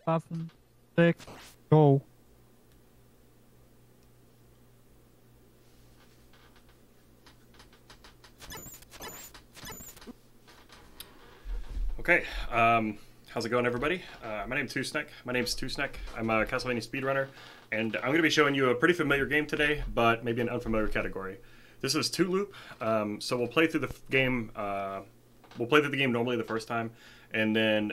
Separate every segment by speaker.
Speaker 1: 7, 6, go.
Speaker 2: Okay, how's it going, everybody? My name's Tusnek. I'm a Castlevania speedrunner, and I'm going to be showing you a pretty familiar game today, but maybe an unfamiliar category. This is 2-loop, so we'll play through the game. We'll play through the game normally the first time, and then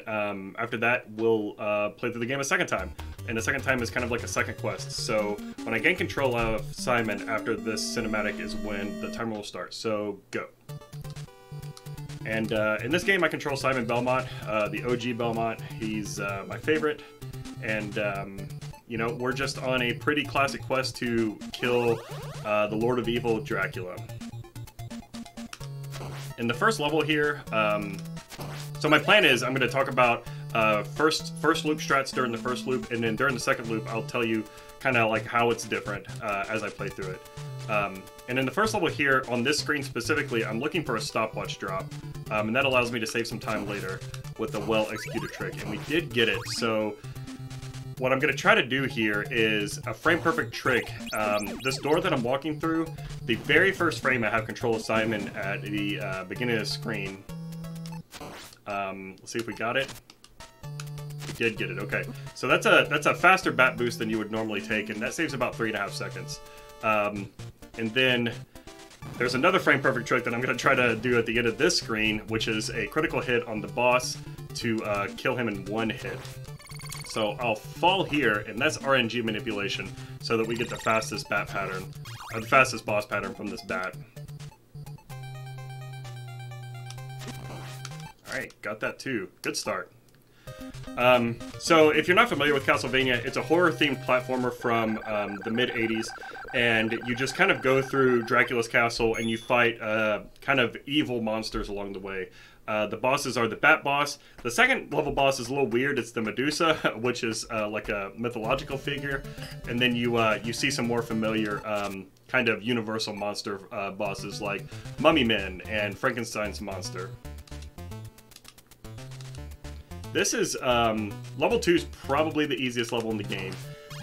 Speaker 2: after that, we'll play through the game a second time. And the second time is kind of like a second quest. So when I gain control of Simon after this cinematic is when the timer will start. So go. And in this game, I control Simon Belmont, the OG Belmont. He's my favorite. And, you know, we're just on a pretty classic quest to kill the Lord of Evil, Dracula. In the first level here, so my plan is I'm going to talk about first loop strats during the first loop, and then during the second loop, I'll tell you kind of like how it's different as I play through it. And in the first level here, on this screen specifically, I'm looking for a stopwatch drop, and that allows me to save some time later with a well-executed trick, and we did get it. So what I'm going to try to do here is a frame-perfect trick. This door that I'm walking through, the very first frame I have control of Simon at the beginning of the screen. Let's see if we got it. We did get it, okay. So that's a faster bat boost than you would normally take, and that saves about 3.5 seconds. And then there's another frame perfect trick that I'm going to try to do at the end of this screen, which is a critical hit on the boss to kill him in one hit. So I'll fall here, and that's RNG manipulation, so that we get the fastest bat pattern, or the fastest boss pattern from this bat. Alright, got that too. Good start. So if you're not familiar with Castlevania, it's a horror-themed platformer from the mid-'80s, and you just kind of go through Dracula's castle and you fight kind of evil monsters along the way. The bosses are the Bat Boss. The second level boss is a little weird. It's the Medusa, which is like a mythological figure, and then you see some more familiar kind of universal monster bosses like Mummy Men and Frankenstein's monster. This is, level 2 is probably the easiest level in the game,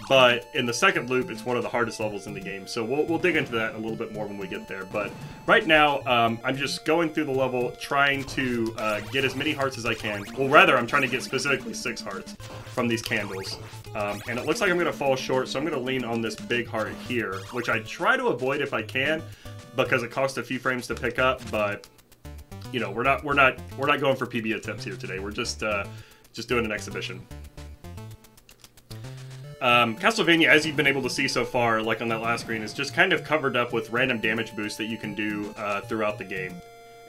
Speaker 2: but in the second loop, it's one of the hardest levels in the game, so we'll dig into that a little bit more when we get there. But right now, I'm just going through the level, trying to get as many hearts as I can. Well, rather, I'm trying to get specifically 6 hearts from these candles. And it looks like I'm going to fall short, so I'm going to lean on this big heart here, which I try to avoid if I can, because it costs a few frames to pick up, but you know, we're not going for PB attempts here today. We're just doing an exhibition. Castlevania, as you've been able to see so far, like on that last screen, is just kind of covered up with random damage boosts that you can do throughout the game.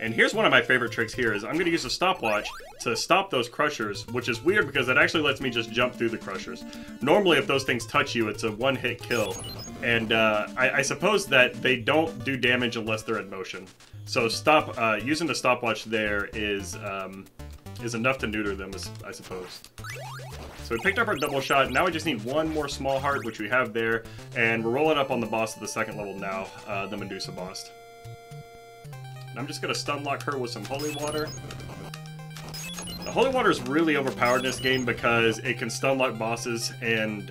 Speaker 2: And here's one of my favorite tricks here is I'm going to use a stopwatch to stop those crushers, which is weird because it actually lets me just jump through the crushers. Normally, if those things touch you, it's a one-hit kill. And I suppose that they don't do damage unless they're in motion. So using the stopwatch there is enough to neuter them, I suppose. So we picked up our double shot. Now we just need one more small heart, which we have there. And we're rolling up on the boss of the second level now, the Medusa boss. And I'm just going to stun lock her with some holy water. The holy water is really overpowered in this game because it can stun lock bosses and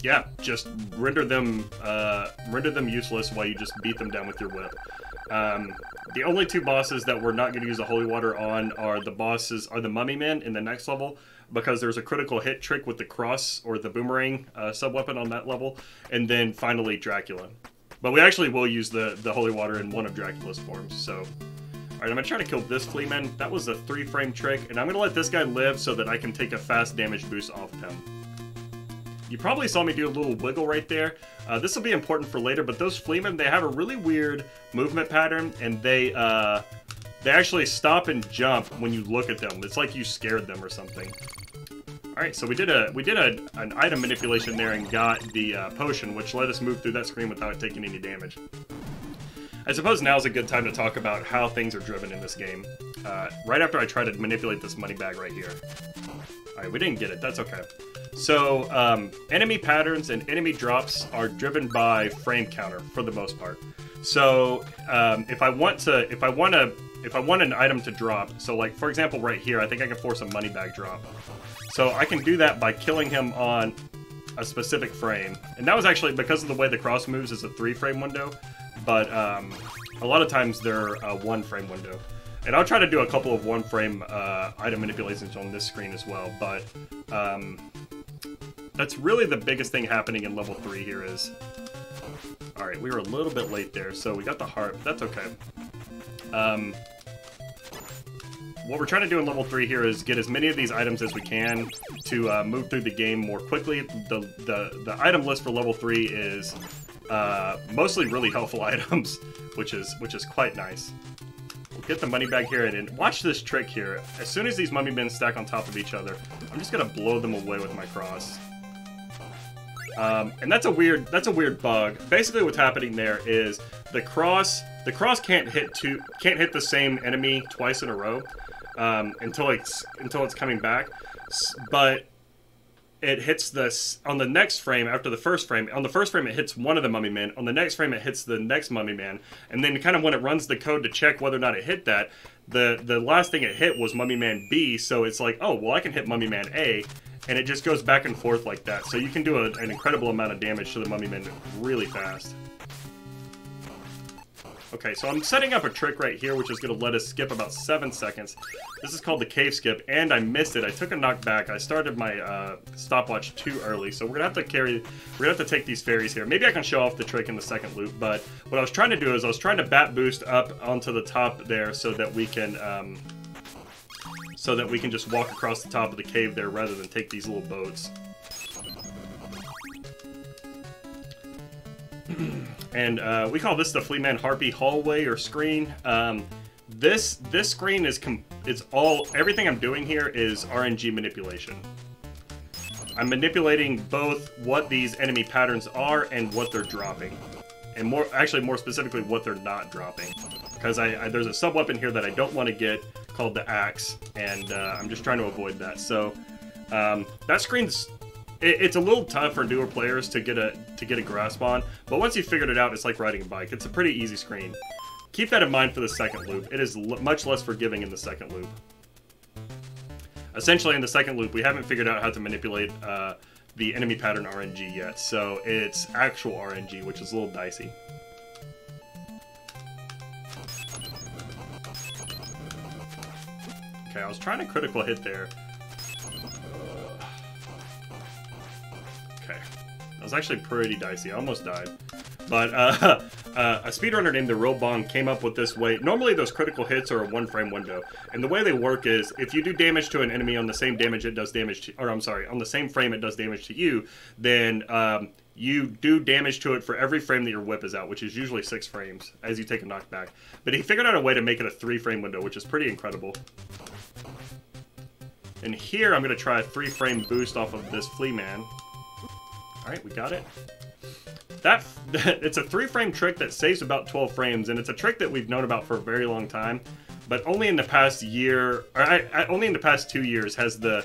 Speaker 2: yeah, just render them useless while you just beat them down with your whip. The only two bosses that we're not going to use the holy water on are the Mummy Men in the next level, because there's a critical hit trick with the cross or the boomerang sub-weapon on that level, and then finally Dracula. But we actually will use the holy water in one of Dracula's forms, so... Alright, I'm going to try to kill this Fleaman. That was a 3-frame trick, and I'm going to let this guy live so that I can take a fast damage boost off of him. You probably saw me do a little wiggle right there. This will be important for later, but those Fleamen, they have a really weird movement pattern, and they actually stop and jump when you look at them. It's like you scared them or something. Alright, so we did an item manipulation there and got the potion, which let us move through that screen without taking any damage. I suppose now's a good time to talk about how things are driven in this game. Right after I try to manipulate this money bag right here. Alright, we didn't get it. That's okay. So, enemy patterns and enemy drops are driven by frame counter for the most part. So, if I want to if I want an item to drop, so like for example right here, I think I can force a money bag drop. So I can do that by killing him on a specific frame. And that was actually because of the way the cross moves is a 3-frame window, but a lot of times they're a 1-frame window. And I'll try to do a couple of 1-frame item manipulations on this screen as well, but that's really the biggest thing happening in level 3 here is... Alright, we were a little bit late there, so we got the heart, but that's okay. What we're trying to do in level 3 here is get as many of these items as we can to move through the game more quickly. The item list for level 3 is mostly really helpful items, which is quite nice. We'll get the money bag here, and watch this trick here. As soon as these mummy men stack on top of each other, I'm just gonna blow them away with my cross. And that's a weird bug. Basically, what's happening there is the cross can't hit the same enemy twice in a row until it's coming back. But it hits this on the next frame after the first frame. On the first frame, it hits one of the mummy men. On the next frame, it hits the next mummy man. And then kind of when it runs the code to check whether or not it hit that, the last thing it hit was mummy man B. So it's like, oh well, I can hit mummy man A. And it just goes back and forth like that. So you can do an incredible amount of damage to the mummy men really fast. Okay, so I'm setting up a trick right here, which is going to let us skip about 7 seconds. This is called the cave skip, and I missed it. I took a knockback. I started my stopwatch too early, so we're going to have to take these fairies here. Maybe I can show off the trick in the second loop, but what I was trying to do is I was trying to bat boost up onto the top there so that we can just walk across the top of the cave there rather than take these little boats. And we call this the Fleaman Harpy hallway or screen. This screen is everything I'm doing here is RNG manipulation. I'm manipulating both what these enemy patterns are and what they're dropping, and more specifically what they're not dropping. Because there's a sub weapon here that I don't want to get called the axe, and I'm just trying to avoid that. So that screen's it's a little tough for newer players to get a grasp on, but once you've figured it out, it's like riding a bike. It's a pretty easy screen. Keep that in mind for the second loop. It is much less forgiving in the second loop. Essentially, in the second loop, we haven't figured out how to manipulate the enemy pattern RNG yet, so it's actual RNG, which is a little dicey. Okay, I was trying to critical hit there. Okay, that was actually pretty dicey. I almost died. But a speedrunner named the Robong came up with this way. Normally those critical hits are a 1-frame window, and the way they work is if you do damage to an enemy on the same damage it does damage to, or I'm sorry, on the same frame it does damage to you, then you do damage to it for every frame that your whip is out, which is usually 6 frames as you take a knockback. But he figured out a way to make it a 3-frame window, which is pretty incredible. And here I'm going to try a 3-frame boost off of this Flea Man. Alright, we got it. It's a 3-frame trick that saves about 12 frames, and it's a trick that we've known about for a very long time. But only in the past year, or only in the past 2 years has the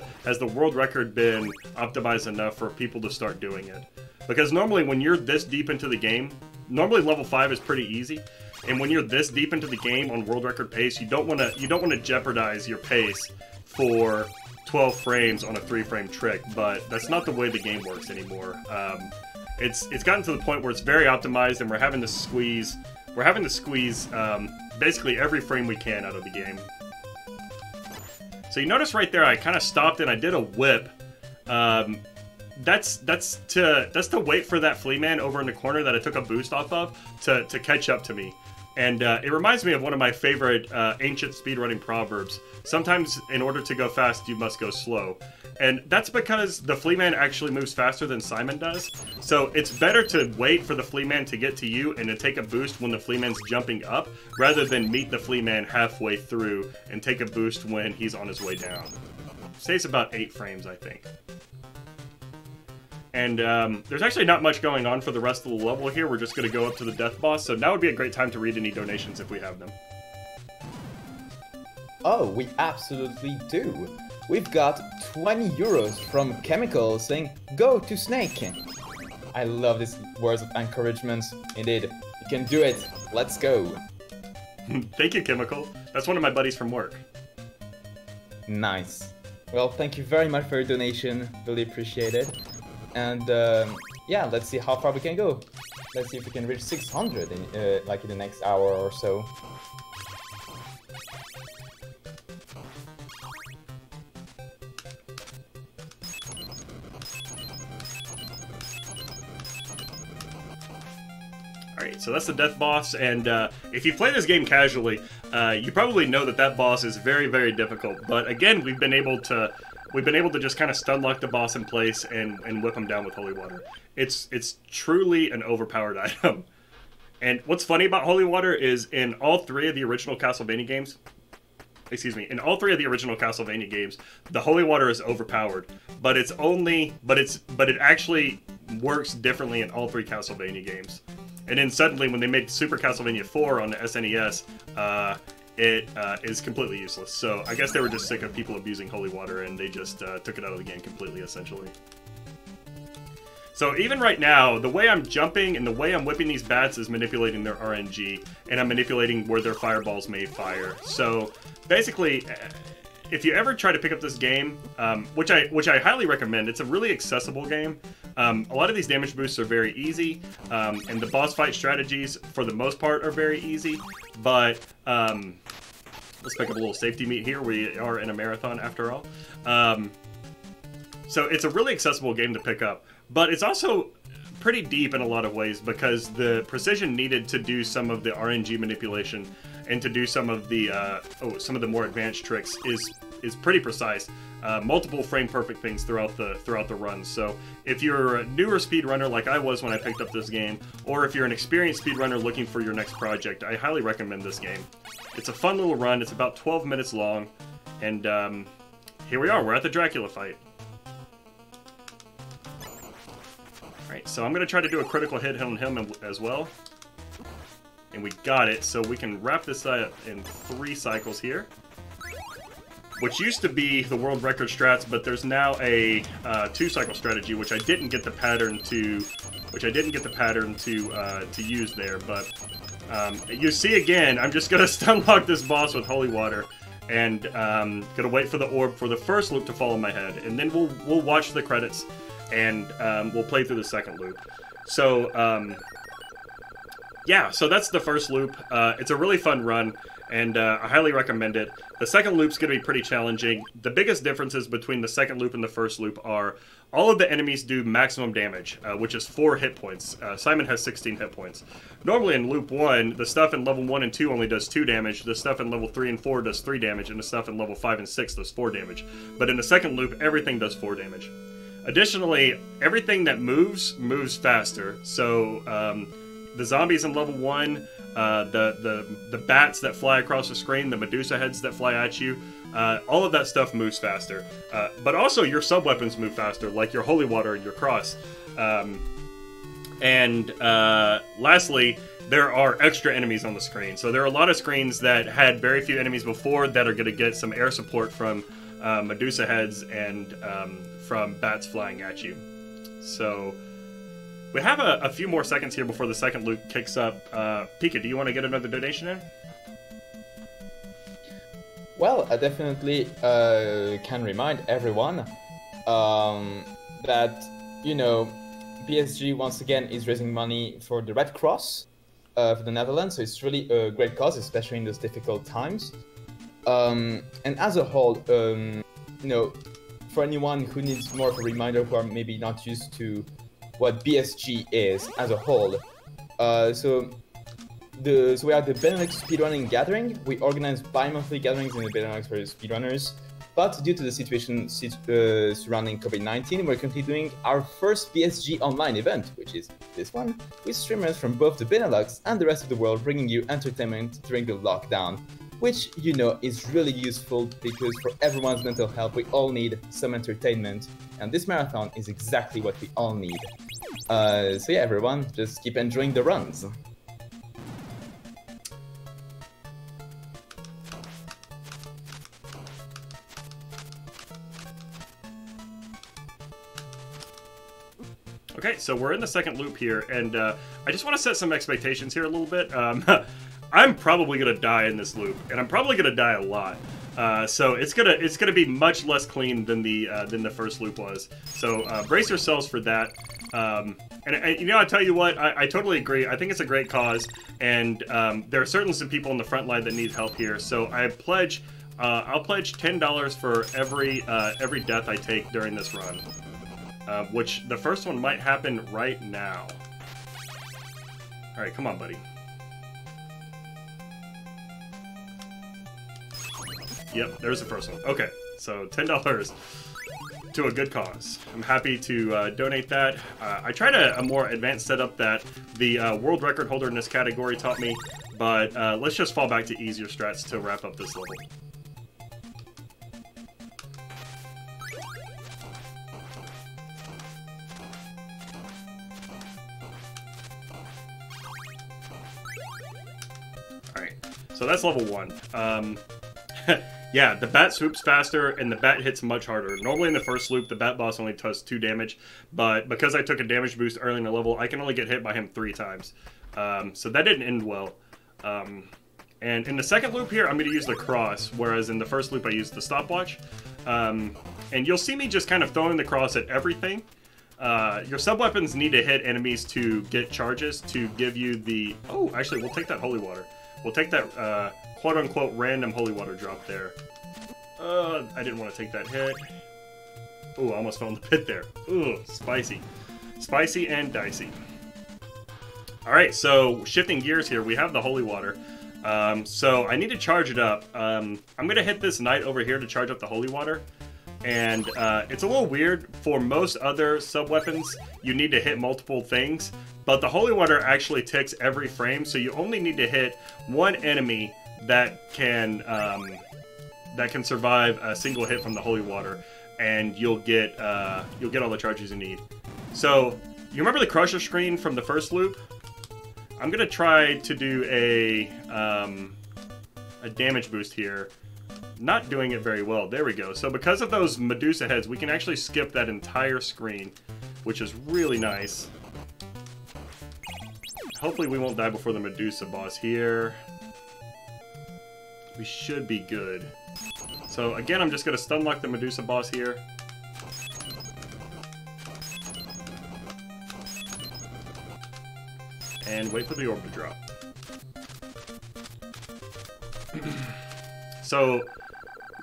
Speaker 2: world record been optimized enough for people to start doing it. Because normally when you're this deep into the game, normally level 5 is pretty easy, and when you're this deep into the game on world record pace, you don't want to jeopardize your pace for 12 frames on a 3-frame trick. But that's not the way the game works anymore. It's gotten to the point where it's very optimized, and we're having to squeeze basically every frame we can out of the game. So you notice right there, I kind of stopped and I did a whip. That's to wait for that Flea Man over in the corner that I took a boost off of to catch up to me. And it reminds me of one of my favorite ancient speedrunning proverbs. Sometimes in order to go fast, you must go slow. And that's because the Flea Man actually moves faster than Simon does. So it's better to wait for the Flea Man to get to you and to take a boost when the Flea Man's jumping up, rather than meet the Flea Man halfway through and take a boost when he's on his way down. Saves about 8 frames, I think. And there's actually not much going on for the rest of the level here. We're just going to go up to the death boss, so now would be a great time to read any donations if we have them.
Speaker 3: Oh, we absolutely do. We've got 20 euros from Chemical saying, "Go to Snake." I love these words of encouragement. Indeed, you can do it. Let's go.
Speaker 2: Thank you, Chemical. That's one of my buddies from work.
Speaker 3: Nice. Well, thank you very much for your donation. Really appreciate it. And yeah, let's see how far we can go. Let's see if we can reach 600 in like in the next hour or so.
Speaker 2: Alright, so that's the death boss, and if you play this game casually, you probably know that that boss is very, very difficult. But again, we've been able to just kind of stun lock the boss in place and whip him down with holy water. It's truly an overpowered item. And what's funny about holy water is in all three of the original Castlevania games, the holy water is overpowered, but it actually works differently in all three Castlevania games. And then suddenly, when they made Super Castlevania 4 on the SNES, it is completely useless. So I guess they were just sick of people abusing holy water, and they just took it out of the game completely, essentially. So even right now, the way I'm jumping and the way I'm whipping these bats is manipulating their RNG, and I'm manipulating where their fireballs may fire. So basically, if you ever try to pick up this game, which I highly recommend, it's a really accessible game. A lot of these damage boosts are very easy, and the boss fight strategies, for the most part, are very easy. But let's pick up a little safety meat here. We are in a marathon, after all. So it's a really accessible game to pick up, but it's also pretty deep in a lot of ways because the precision needed to do some of the RNG manipulation and to do some of the more advanced tricks is pretty precise. Multiple frame perfect things throughout the run. So if you're a newer speedrunner like I was when I picked up this game, or if you're an experienced speedrunner looking for your next project, I highly recommend this game. It's a fun little run. It's about 12 minutes long, and here we are. We're at the Dracula fight. Alright, so I'm going to try to do a critical hit on him as well. And we got it, so we can wrap this up in 3 cycles here. Which used to be the world record strats, but there's now a 2-cycle strategy, which I didn't get the pattern to use there. But you see again, I'm just gonna stun lock this boss with holy water, and gonna wait for the orb for the first loop to fall on my head, and then we'll watch the credits, and we'll play through the second loop. So yeah, so that's the first loop. It's a really fun run, and I highly recommend it. The second loop's going to be pretty challenging. The biggest differences between the second loop and the first loop are all of the enemies do maximum damage, which is 4 hit points. Simon has 16 hit points. Normally in loop 1, the stuff in level 1 and 2 only does 2 damage, the stuff in level 3 and 4 does 3 damage, and the stuff in level 5 and 6 does 4 damage. But in the second loop, everything does 4 damage. Additionally, everything that moves faster. So the zombies in level 1, the bats that fly across the screen, the Medusa heads that fly at you, all of that stuff moves faster. But also your sub-weapons move faster, like your holy water and your cross. And lastly, there are extra enemies on the screen. So there are a lot of screens that had very few enemies before that are going to get some air support from Medusa heads and from bats flying at you. So we have a few more seconds here before the second loop kicks up. Pika, do you want to get another donation in?
Speaker 3: Well, I definitely can remind everyone that, you know, BSG once again is raising money for the Red Cross for the Netherlands, so it's really a great cause, especially in those difficult times. And as a whole, you know, for anyone who needs more of a reminder, who are maybe not used to what BSG is as a whole, so we are the Benelux Speedrunning Gathering. We organize bi-monthly gatherings in the Benelux for speedrunners, but due to the situation surrounding COVID-19, we're currently doing our first BSG Online event, which is this one, with streamers from both the Benelux and the rest of the world bringing you entertainment during the lockdown, which, you know, is really useful because for everyone's mental health, we all need some entertainment, and this marathon is exactly what we all need. So yeah, everyone, just keep enjoying the runs.
Speaker 2: Okay, so we're in the second loop here, and I just want to set some expectations here a little bit. I'm probably gonna die in this loop, and I'm probably gonna die a lot. So it's gonna be much less clean than the first loop was. So brace yourselves for that. And you know, I tell you what, I totally agree. I think it's a great cause, and there are certainly some people on the front line that need help here. So I'll pledge $10 for every death I take during this run, which the first one might happen right now. All right, come on, buddy. Yep, there's the first one. Okay, so $10 to a good cause. I'm happy to donate that. I tried a more advanced setup that the world record holder in this category taught me, but let's just fall back to easier strats to wrap up this level. Alright, so that's level 1. Yeah, the bat swoops faster, and the bat hits much harder. Normally in the first loop, the bat boss only does 2 damage, but because I took a damage boost early in the level, I can only get hit by him 3 times. So that didn't end well. And in the second loop here, I'm going to use the cross, whereas in the first loop I used the stopwatch. And you'll see me just kind of throwing the cross at everything. Your sub-weapons need to hit enemies to get charges to give you the... Oh, actually, we'll take that holy water. We'll take that quote-unquote random holy water drop there. I didn't want to take that hit. Ooh, I almost fell in the pit there. Ooh, spicy. Spicy and dicey. Alright, so shifting gears here, we have the holy water. So I need to charge it up. I'm going to hit this knight over here to charge up the holy water. And it's a little weird. For most other sub-weapons, you need to hit multiple things. But the holy water actually ticks every frame, so you only need to hit one enemy that can survive a single hit from the holy water, and you'll get all the charges you need. So you remember the crusher screen from the first loop? I'm gonna try to do a damage boost here. Not doing it very well. There we go. So because of those Medusa heads, we can actually skip that entire screen, which is really nice. Hopefully we won't die before the Medusa boss here. We should be good. So again, I'm just going to stun lock the Medusa boss here. And wait for the orb to drop. So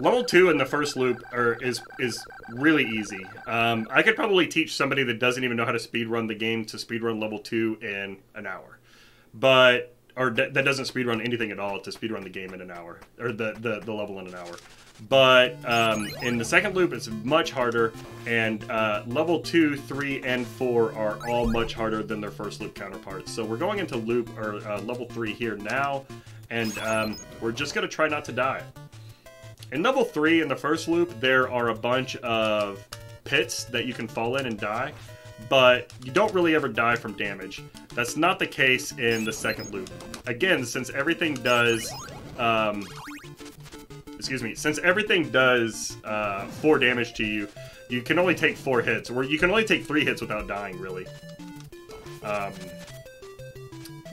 Speaker 2: level 2 in the first loop is really easy. I could probably teach somebody that doesn't even know how to speedrun the game to speedrun level 2 in an hour. Or that doesn't speedrun anything at all to speedrun the game in an hour. Or the level in an hour. But in the second loop, it's much harder. And level 2, 3, and 4 are all much harder than their first loop counterparts. So we're going into level 3 here now. And we're just going to try not to die. In level 3, in the first loop, there are a bunch of pits that you can fall in and die, but you don't really ever die from damage. That's not the case in the second loop. Again, since everything does... since everything does 4 damage to you, you can only take 4 hits, or you can only take 3 hits without dying, really.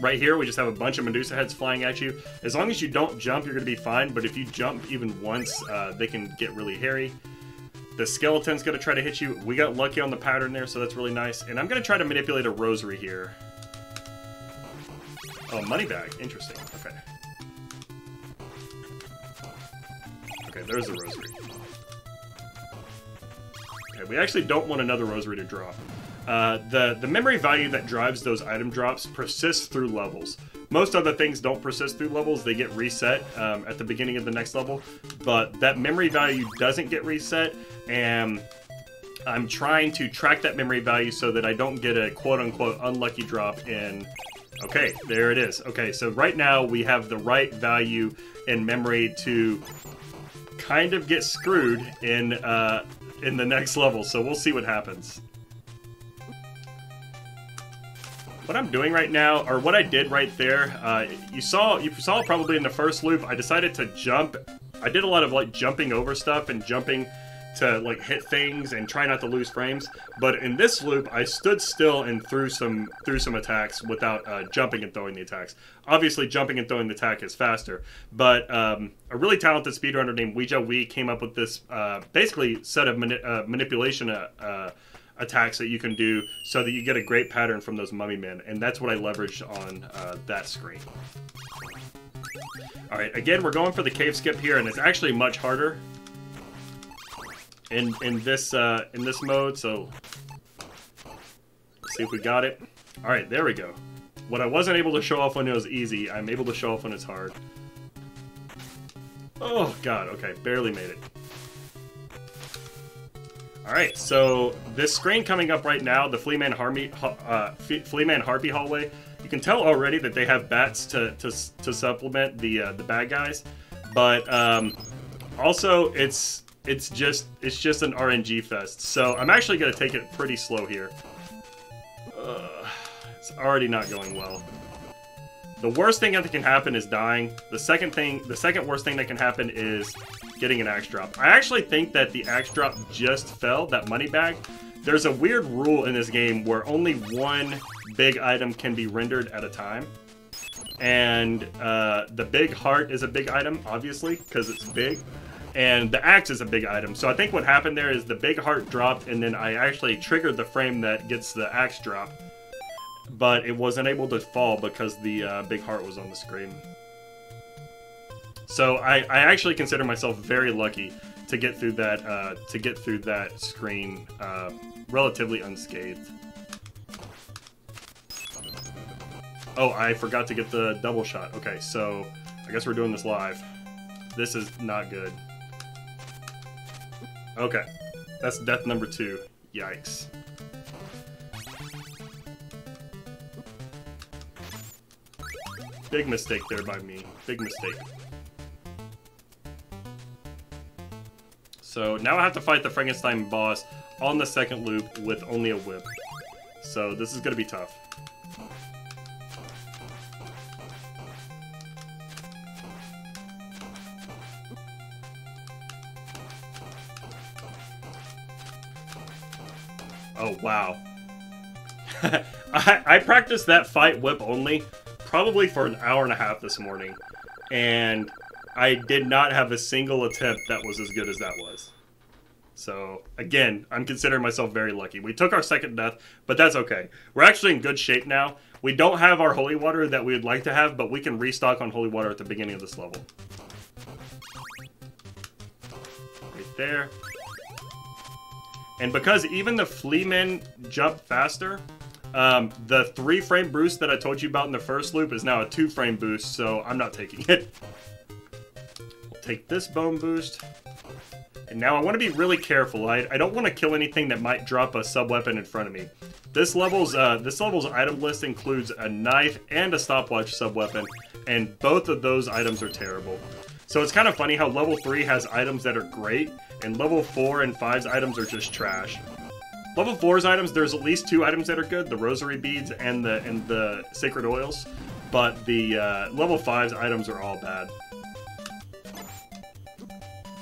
Speaker 2: Right here, we just have a bunch of Medusa heads flying at you. As long as you don't jump, you're going to be fine, but if you jump even once, they can get really hairy. The skeleton's going to try to hit you. We got lucky on the pattern there, so that's really nice. And I'm going to try to manipulate a rosary here. Oh, money bag. Interesting. Okay. Okay, there's the rosary. Okay, we actually don't want another rosary to drop. The memory value that drives those item drops persists through levels. Most other things don't persist through levels, they get reset at the beginning of the next level, but that memory value doesn't get reset, and I'm trying to track that memory value so that I don't get a quote-unquote unlucky drop in... Okay, there it is. Okay, so right now we have the right value in memory to kind of get screwed in the next level, so we'll see what happens. What I'm doing right now, or what I did right there, you saw probably in the first loop, I decided to jump. I did a lot of like jumping over stuff and jumping to like hit things and try not to lose frames. But in this loop, I stood still and threw some attacks without jumping and throwing the attacks. Obviously, jumping and throwing the attack is faster. But a really talented speedrunner named Ouija Wee came up with this basically set of manipulation attacks that you can do so that you get a great pattern from those mummy men, and that's what I leveraged on that screen. All right, again, we're going for the cave skip here, and it's actually much harder in this mode. So let's see if we got it. All right, there we go. What I wasn't able to show off when it was easy, I'm able to show off when it's hard. Oh God, okay, barely made it. All right, so this screen coming up right now, the Fleaman Harpy hallway. You can tell already that they have bats to supplement the bad guys, but also it's just an RNG fest. So I'm actually gonna take it pretty slow here. It's already not going well. The worst thing that can happen is dying. The second worst thing that can happen is getting an axe drop. I actually think that the axe drop just fell, that money bag. There's a weird rule in this game where only one big item can be rendered at a time. And the big heart is a big item, obviously, because it's big. And the axe is a big item. So I think what happened there is the big heart dropped, and then I actually triggered the frame that gets the axe drop. But it wasn't able to fall because the big heart was on the screen. So I actually consider myself very lucky to get through that screen relatively unscathed. Oh, I forgot to get the double shot. Okay, so I guess we're doing this live. This is not good. Okay, that's death number 2. Yikes. Big mistake there by me. Big mistake. So now I have to fight the Frankenstein boss on the second loop with only a whip. So this is going to be tough. Oh, wow. I practiced that fight whip only probably for an hour and a half this morning, and I did not have a single attempt that was as good as that was. So, again, I'm considering myself very lucky. We took our second death, but that's okay. We're actually in good shape now. We don't have our holy water that we would like to have, but we can restock on holy water at the beginning of this level. Right there. And because even the Fleamen jump faster, the 3-frame boost that I told you about in the first loop is now a 2-frame boost, so I'm not taking it. We'll take this bone boost. And now I want to be really careful. I don't want to kill anything that might drop a sub-weapon in front of me. This level's item list includes a knife and a stopwatch sub-weapon, and both of those items are terrible. So it's kind of funny how level 3 has items that are great, and level 4 and 5's items are just trash. Level 4's items, there's at least 2 items that are good, the rosary beads and the sacred oils, but the level 5's items are all bad.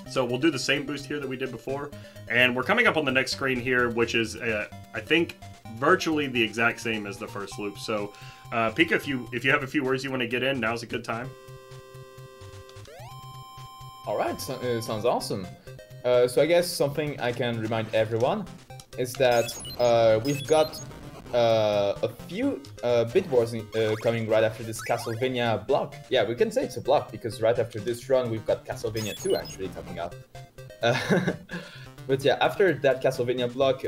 Speaker 2: So we'll do the same boost here that we did before, and we're coming up on the next screen here, which is, I think, virtually the exact same as the first loop. So, Pika, if you have a few words you want to get in, now's a good time.
Speaker 3: Alright, so, sounds awesome. So I guess something I can remind everyone is that we've got a few bit wars coming right after this Castlevania block. Yeah, we can say it's a block because right after this run we've got Castlevania 2 actually coming up. But yeah, after that Castlevania block,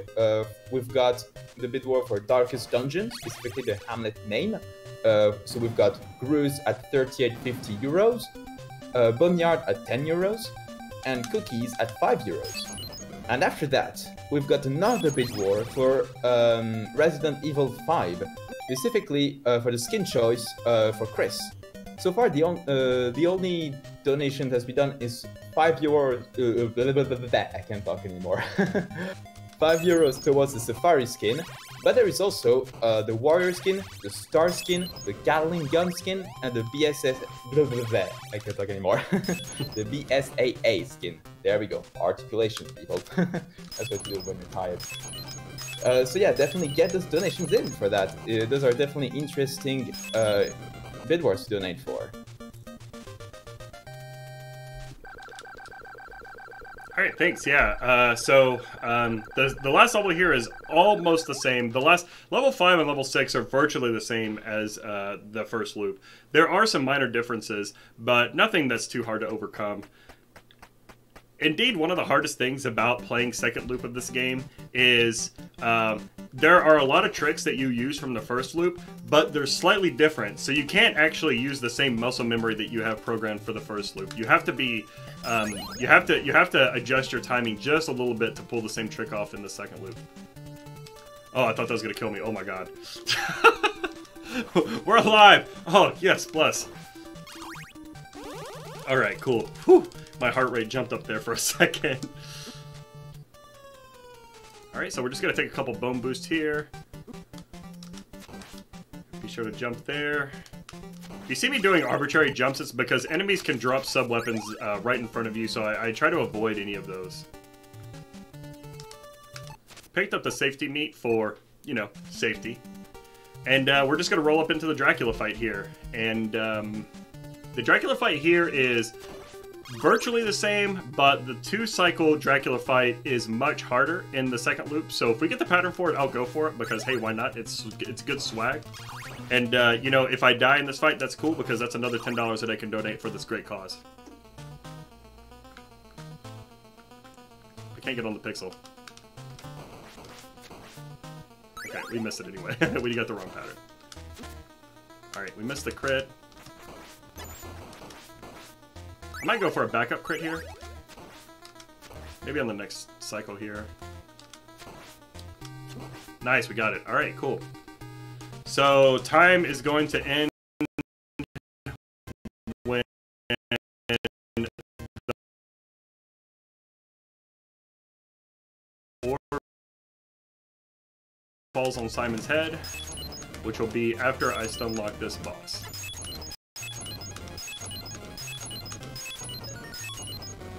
Speaker 3: we've got the bit war for Darkest Dungeon, specifically the Hamlet name. So we've got Gruz at 38.50 euros, Boneyard at 10 euros, and Cookies at 5 euros. And after that, we've got another bid war for Resident Evil 5, specifically for the skin choice for Chris. So far, the only donation that's been done is €5. I can't talk anymore. €5 towards the Safari skin, but there is also the Warrior skin, the Star skin, the Gatling Gun skin, and the I can't talk anymore. The BSAA skin. There we go. Articulation, people. That's what you do when you're tired. So yeah, definitely get those donations in for that. Those are definitely interesting bid wars to donate for.
Speaker 2: All right, thanks. Yeah. The last level here is almost the same. The last level 5 and level 6 are virtually the same as the first loop. There are some minor differences, but nothing that's too hard to overcome. Indeed, one of the hardest things about playing second loop of this game is there are a lot of tricks that you use from the first loop, but they're slightly different. So you can't actually use the same muscle memory that you have programmed for the first loop. You have to be, you have to adjust your timing just a little bit to pull the same trick off in the second loop. Oh, I thought that was gonna kill me. Oh my god. We're alive. Oh yes, bless. All right, cool. Whew. My heart rate jumped up there for a second. Alright, so we're just going to take a couple bone boosts here. Be sure to jump there. If you see me doing arbitrary jumps, it's because enemies can drop sub-weapons right in front of you, so I try to avoid any of those. Picked up the safety meat for, you know, safety. And we're just going to roll up into the Dracula fight here. And the Dracula fight here is virtually the same, but the 2-cycle Dracula fight is much harder in the second loop. So if we get the pattern for it, I'll go for it because hey, why not? It's good swag. And you know, if I die in this fight, that's cool because that's another $10 that I can donate for this great cause. I can't get on the pixel. Okay, we missed it anyway. We got the wrong pattern. All right, we missed the crit. I might go for a backup crit here. Maybe on the next cycle here. Nice, we got it. Alright, cool. So, time is going to end when the orb falls on Simon's head, which will be after I stunlock this boss.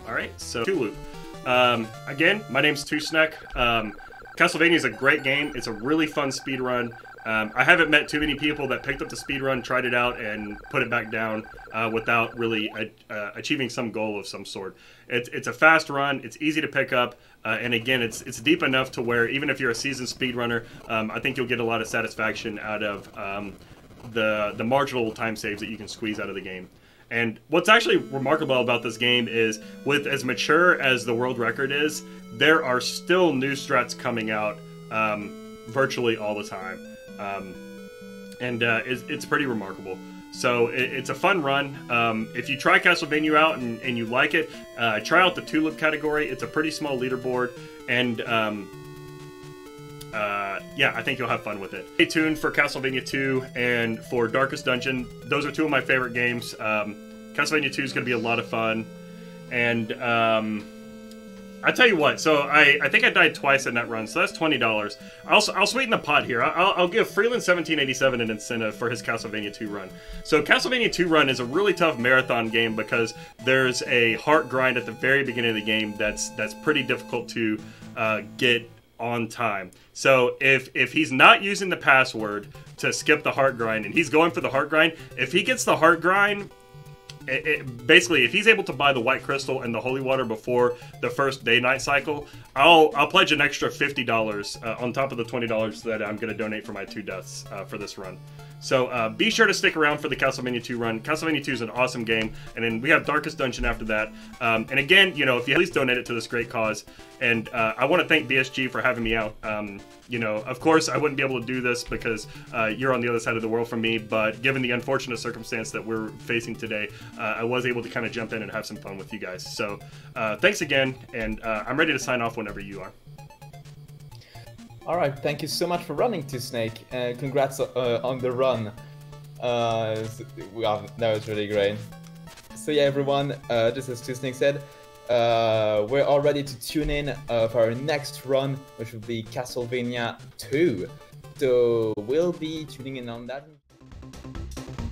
Speaker 2: Alright, so 2 loop. Again, my name's 2Snack. Castlevania is a great game. It's a really fun speedrun. I haven't met too many people that picked up the speedrun, tried it out, and put it back down without really achieving some goal of some sort. It's a fast run, it's easy to pick up, and again, it's deep enough to where even if you're a seasoned speedrunner, I think you'll get a lot of satisfaction out of the marginal time saves that you can squeeze out of the game. And what's actually remarkable about this game is, with as mature as the world record is, there are still new strats coming out virtually all the time. It's pretty remarkable. So it's a fun run. If you try Castlevania out and you like it, try out the 2-loop category. It's a pretty small leaderboard, and yeah, I think you'll have fun with it. Stay tuned for Castlevania 2 and for Darkest Dungeon. Those are 2 of my favorite games. Castlevania 2 is going to be a lot of fun. And I tell you what, so I think I died twice in that run, so that's $20. I'll sweeten the pot here. I'll give Freeland1787 an incentive for his Castlevania 2 run. So Castlevania 2 run is a really tough marathon game because there's a heart grind at the very beginning of the game that's pretty difficult to get on time. So if he's not using the password to skip the heart grind and he's going for the heart grind, if he gets the heart grind, basically, if he's able to buy the white crystal and the holy water before the first day-night cycle, I'll pledge an extra $50 on top of the $20 that I'm going to donate for my 2 deaths for this run. So be sure to stick around for the Castlevania 2 run. Castlevania 2 is an awesome game, and then we have Darkest Dungeon after that. And again, you know, if you at least donate it to this great cause, and I want to thank BSG for having me out. You know, of course, I wouldn't be able to do this because you're on the other side of the world from me, but given the unfortunate circumstance that we're facing today, I was able to kind of jump in and have some fun with you guys. So thanks again, and I'm ready to sign off whenever you are.
Speaker 3: Alright, thank you so much for running, 2Snake, and congrats on the run. Wow, that was really great. So yeah, everyone, just as 2Snake said, we're all ready to tune in for our next run, which will be Castlevania 2. So we'll be tuning in on that.